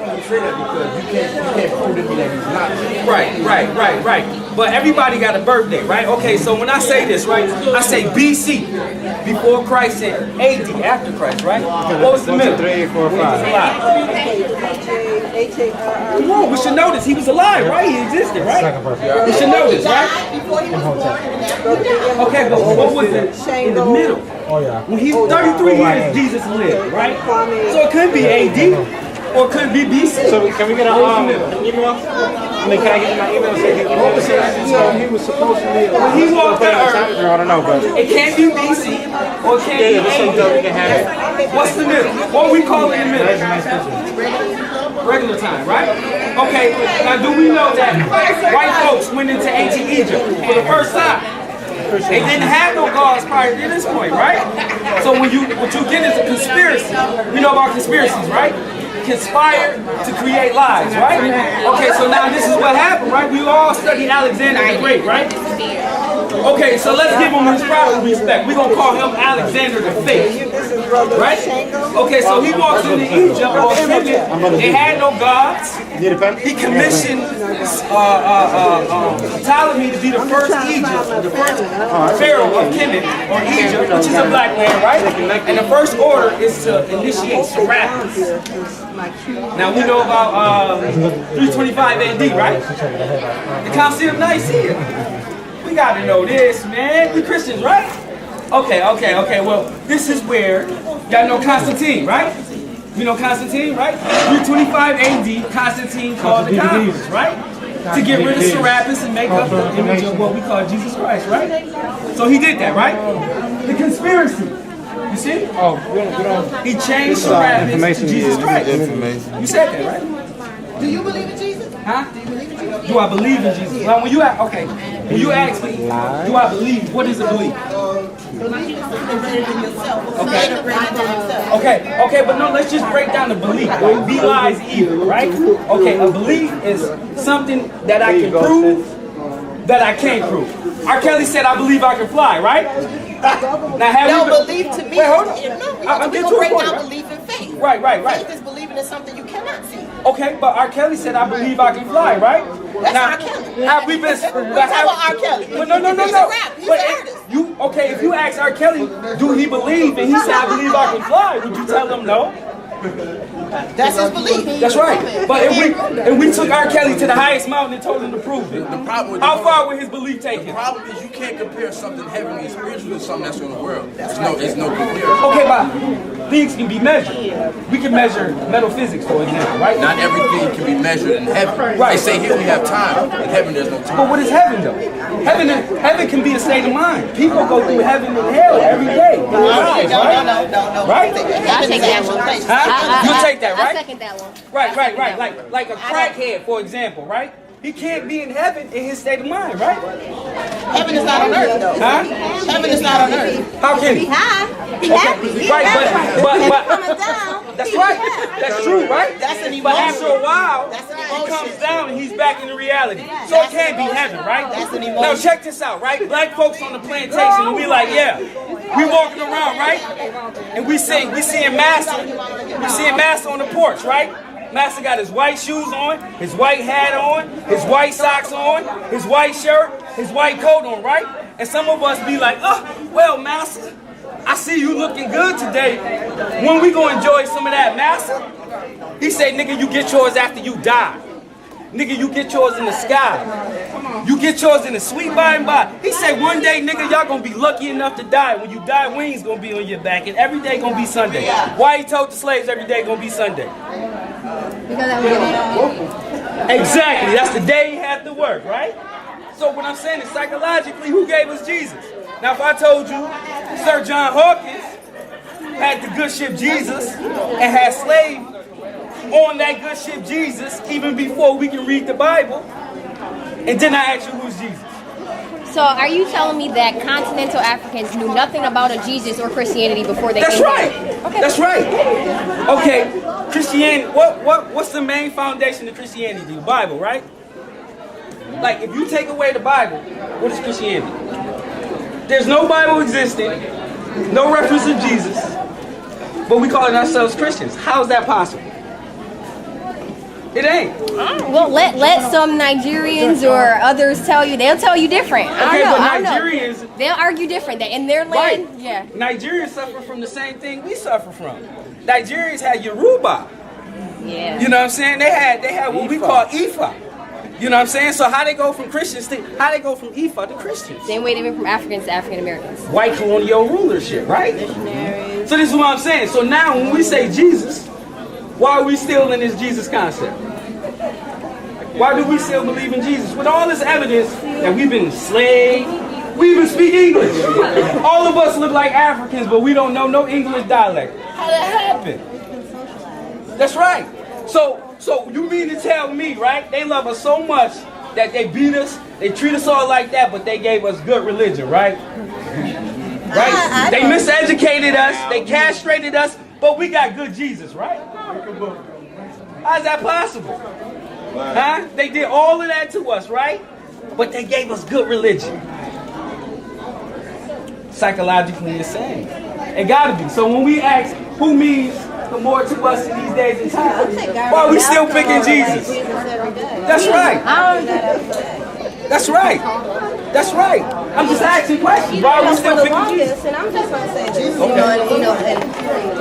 only say that because you can't prove to me that he's not. Right. But everybody got a birthday, right? Okay, so when I say this, right, I say BC, before Christ, and AD, after Christ, right? What was the middle? 1, 2, 3, 4, 5. Come on, we should know this. He was alive, right? He existed, right? We should know this, right? Okay, but what was it in the middle? Oh, yeah. When he's 33 years, Jesus lived, right? So it could be AD, or it could be BC. So can we get an email? I mean, can I get my email? So he was supposed to be. When he walked the earth, I don't know, but it can't be BC, or it can't be AD. What's the middle? What we call it in the middle? Regular time, right? Okay, now do we know that white folks went into ancient Egypt for the first time? They didn't have no gods prior to this point, right? So what you get is a conspiracy. We know about conspiracies, right? Conspire to create lies, right? Okay, so now this is what happened, right? We all studied Alexander the Great, right? Okay, so let's give him his proper respect. We're going to call him Alexander the Fake, right? Okay, so he walks into Egypt, they had no gods. He commissioned Ptolemy to be the first Egypt, the first pharaoh of Kemet, or Egypt, which is a black man, right? And the first order is to initiate Serapis. Now we know about 325 AD, right? The Council of Nicaea. We gotta know this, man. We Christians, right? Okay. Well, this is where y'all know Constantine, right? You know Constantine, right? 325 AD, Constantine called the Congress, right? To get rid of Serapis and make up the image of what we call Jesus Christ, right? So he did that, right? The conspiracy. You see? oh, we don't. He changed Serapis to Jesus Christ. You said that, right? Do you believe in Jesus? Huh? Do I believe in Jesus? Well, when you ask, okay, when you ask me, do I believe? What is a belief? Okay, but no, let's just break down the belief. Be lies either, right? Okay, a belief is something that I can prove that I can't prove. R. Kelly said, "I believe I can fly," right? Now, belief to me. Wait, hold on. I'm going to break down belief and faith. Right. Faith is believing in something you cannot see. Okay, but R. Kelly said, "I believe I can fly," right? That's now, R. Kelly. Have we been? Talk about R. Kelly. But no. He's a rap. He's an artist. If you ask R. Kelly, do he believe, and he said, "I believe I can fly," would you tell him no? That's his belief. That's right. But if we took R. Kelly to the highest mountain and told him to prove it, how far would his belief take him? The problem is you can't compare something heavenly and spiritual to something that's in the world. There's no comparison. Okay, but things can be measured. We can measure metaphysics, for example, right? Not everything can be measured in heaven. Right. They say here we have time. In heaven there's no time. But what is heaven, though? Heaven can be a state of mind. People go through heaven and hell every day. No. Right? Heaven is the actual place. You take that, right? I second that one. Right. Like a crackhead, for example, right? He can't be in heaven in his state of mind, right? Heaven is not on earth, though. Huh? Heaven is not on earth. How can he? High. He Okay, happy. He right, happy. but coming down. that's right. That's true, right? That's an But emotion. after a while, That's an he emotion. comes down and he's back in the reality. So it can't be heaven, right? That's an emotion. Now check this out, right? Black folks on the plantation, and we like, yeah, we walking around, right? And we seeing Master on the porch, right? Master got his white shoes on, his white hat on, his white socks on, his white shirt, his white coat on, right? And some of us be like, oh, well, Master, I see you looking good today. When we gonna enjoy some of that, Master? He said, nigga, you get yours after you die. Nigga, you get yours in the sky. You get yours in the sweet by and by. He said, one day, nigga, y'all gonna be lucky enough to die. When you die, wings gonna be on your back, and every day gonna be Sunday. Why he told the slaves every day gonna be Sunday? Because that was Exactly. That's the day he had to work, right? So what I'm saying is psychologically, who gave us Jesus? Now, if I told you Sir John Hawkins had the good ship Jesus and had slaves on that good ship Jesus even before we can read the Bible, and then I ask you who's Jesus? So are you telling me that continental Africans knew nothing about a Jesus or Christianity before they That's came right. here? Okay. That's right. Okay, Christianity. What's the main foundation of Christianity? The Bible, right? Like, if you take away the Bible, what is Christianity? There's no Bible existing, no reference to Jesus, but we call ourselves Christians. How is that possible? It ain't. Well, let some Nigerians or others tell you. They'll tell you different. Okay, I but don't know. Nigerians, They'll argue different. That in their right? land, yeah. Nigerians suffer from the same thing we suffer from. Nigerians had Yoruba. Yeah. You know what I'm saying? They had what we call Ifa. You know what I'm saying? So how they go from Christians to Ifa to Christians? Same way they went from Africans to African Americans. White colonial rulership, right? Missionaries. So this is what I'm saying. So now when we say Jesus, why are we still in this Jesus concept? Why do we still believe in Jesus? With all this evidence that we've been enslaved, we even speak English. All of us look like Africans, but we don't know no English dialect. How that happen? That's right. So you mean to tell me, right? They love us so much that they beat us, they treat us all like that, but they gave us good religion, right? Right? They miseducated us, they castrated us, but we got good Jesus, right? How's that possible? Huh? They did all of that to us, right? But they gave us good religion. Psychologically the same. It gotta be. So when we ask who means the more to us in these days and times, why are we still picking Jesus? That's right. That's right. That's right. I'm just asking questions. Why are we still picking Jesus? And I'm just gonna say this,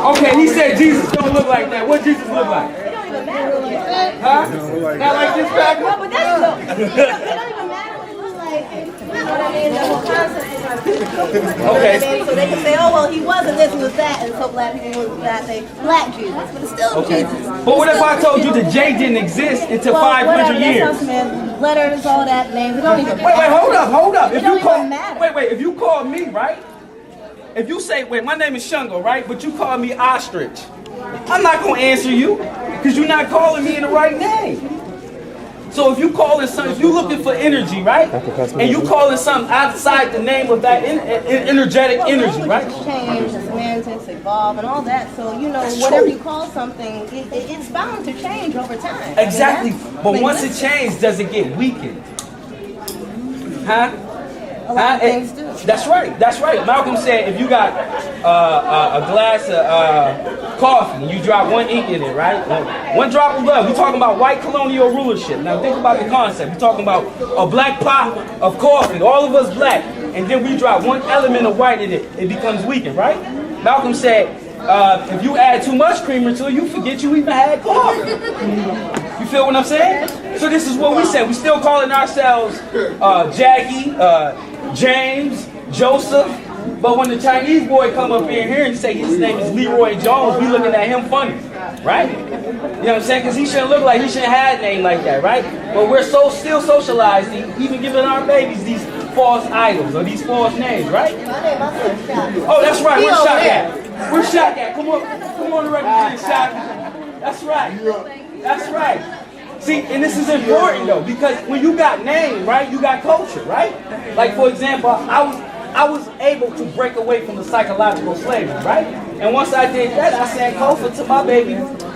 Okay, he said Jesus don't look like that. What Jesus look like? it don't even matter like that. Huh? Not like this back? No, but that's no. It don't even matter what it looks like. You know what I mean? The whole concept is like, you know what I mean? So they can say, oh well, he wasn't this, he was that, and so black people was that. They black Jesus, but it's still Jesus. But what if I told you the J didn't exist until 500 years? Letters, all that names, it don't even Wait, hold up. It don't even matter. Wait, if you call me, right? If you say, wait, my name is Shungo, right? But you call me Ostrich. I'm not gonna answer you because you're not calling me in the right name. So if you calling something, if you looking for energy, right? And you calling something outside the name of that energetic energy, right? Change, the semantics evolve, and all that. So you know, whatever you call something, it's bound to change over time. Exactly. But once it changes, does it get weakened? Huh? A lot of things do. That's right. That's right. Malcolm said if you got a glass of coffee and you drop one ink in it, right? One drop of blood. We're talking about white colonial rulership. Now think about the concept. We're talking about a black pot of coffee. All of us black. And then we drop one element of white in it. It becomes weakened, right? Malcolm said if you add too much creamer to it, you forget you even had coffee. You feel what I'm saying? So this is what we said. We still calling ourselves Jackie, James, Joseph. But when the Chinese boy come up in here and say his name is Leroy Jones, we looking at him funny, right? You know what I'm saying? Because he shouldn't look like, he shouldn't have a name like that, right? But we're still socialized, even giving our babies these false idols or these false names, right? Oh, that's right. Where's Shaka? Where's Shaka? Come on the record, Shaka. That's right. That's right. See, and this is important though, because when you got name, right, you got culture, right? Like for example, I was able to break away from the psychological slavery, right? And once I did that, I sang Kofa to my baby,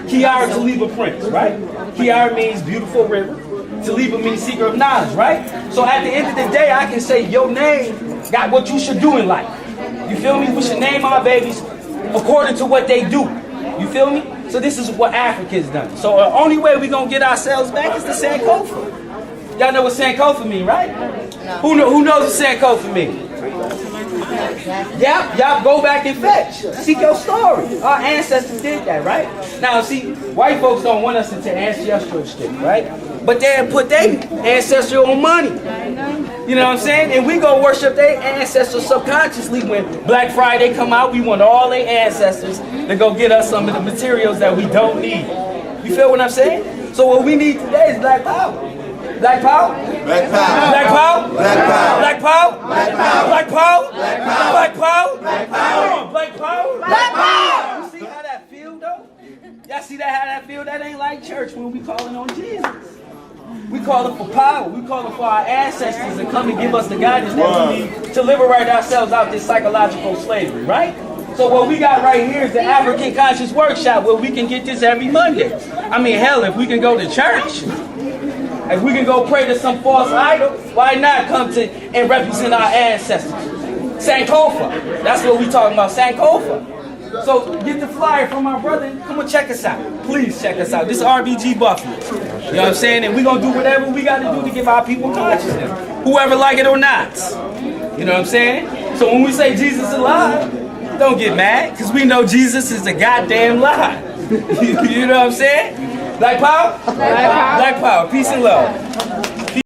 Kiara Taliba Prince, right? Kiara means beautiful river. Taliba means seeker of knowledge, right? So at the end of the day, I can say your name got what you should do in life. You feel me? We should name our babies according to what they do. You feel me? So this is what Africa's done. So the only way we're going to get ourselves back is to Sankofa. Y'all know what Sankofa mean, right? Who knows what Sankofa mean? Y'all go back and fetch. Seek your story. Our ancestors did that, right? Now, see, white folks don't want us into ancestral shit, right? But they put their ancestral on money. You know what I'm saying? And we go worship their ancestors subconsciously. When Black Friday come out, we want all their ancestors to go get us some of the materials that we don't need. You feel what I'm saying? So what we need today is black power. Black power? Black power. Black power? Black power. Black power? Black power. Black power? Black power. Black power? Black power. Black power? Black power. You see how that feel though? Y'all see how that feel? That ain't like church when we calling on Jesus. We call it for power. We call it for our ancestors to come and give us the guidance that we need to liberate ourselves out of this psychological slavery, right? So what we got right here is the African Conscious Workshop where we can get this every Monday. I mean, hell, if we can go to church, if we can go pray to some false idol, why not come to and represent our ancestors? Sankofa. That's what we talking about, Sankofa. So get the flyer from my brother and come and check us out. Please check us out. This is RBG Buffalo. You know what I'm saying? And we're going to do whatever we got to do to give our people consciousness. Whoever like it or not. You know what I'm saying? So when we say Jesus is alive, don't get mad, because we know Jesus is a goddamn lie. You know what I'm saying? Black power? Black power. Peace and love.